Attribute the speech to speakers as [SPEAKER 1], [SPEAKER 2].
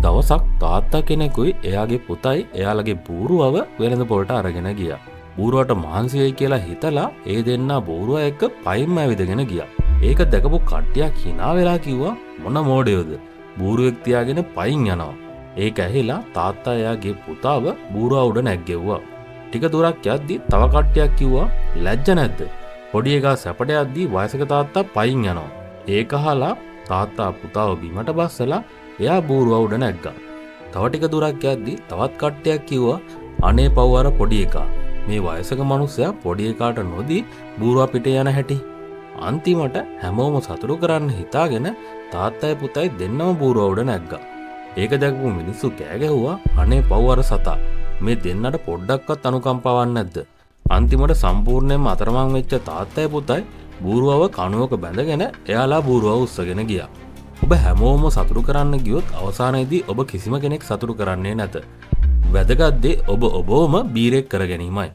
[SPEAKER 1] දවසක් තාත්තා කෙනෙකුයි එයාගේ පුතයි එයාලගේ බූරුවව වෙළඳ පොලට අරගෙන ගියා. බූරුවට මහන්සියයි කියලා හිතලා ඒ දෙන්නා බූරුවා එක්ක පයින්ම ඇවිදගෙන ගියා. ඒක දැකපු කට්ටියක් hina වෙලා කිව්වා මොන මෝඩයෝද බූරුවෙක් තියාගෙන පයින් යනවා. ඒක ඇහිලා තාත්තා එයාගේ පුතාව බූරුවා උඩ නැග්ගෙව්වා. ටික දුරක් යද්දි තව කට්ටියක් කිව්වා ලැජ්ජ නැද්ද? පොඩි එකා සැපට යද්දි වයසක තාත්තා පයින් යනවා. ඒක අහලා තාත්තා පුතාව බිමට බස්සලා එයා බූරුවා උඩ නැග්ගා. තව ටික දුරක් යද්දි තවත් කට්ටියක් කිව්වා අනේ පව් අර පොඩි එකා. මේ වයසක මිනිස්සයා පොඩි එකාට නොදී බූරුවා පිටේ යන හැටි. අන්තිමට හැමෝම සතුටු කරන්න හිතාගෙන තාත්තයි පුතයි දෙන්නම බූරුවා උඩ නැග්ගා. ඒක දැකපු මිනිස්සු කෑ ගැහුවා අනේ පව් අර සතා. මේ දෙන්නට පොඩ්ඩක්වත් අනුකම්පාවක් නැද්ද? අන්තිමට සම්පූර්ණයෙන්ම අතරමං වෙච්ච තාත්තයි පුතයි බූරුවව කණුවක බැඳගෙන එයාලා බූරුවව උස්සගෙන ගියා. ඔබ හැමෝම සතුටු කරන්න ගියොත් අවසානයේදී ඔබ කිසිම කෙනෙක් සතුටු කරන්නේ නැත. වැදගත් දේ ඔබ ඔබවම බීරෙක් කර ගැනීමයි.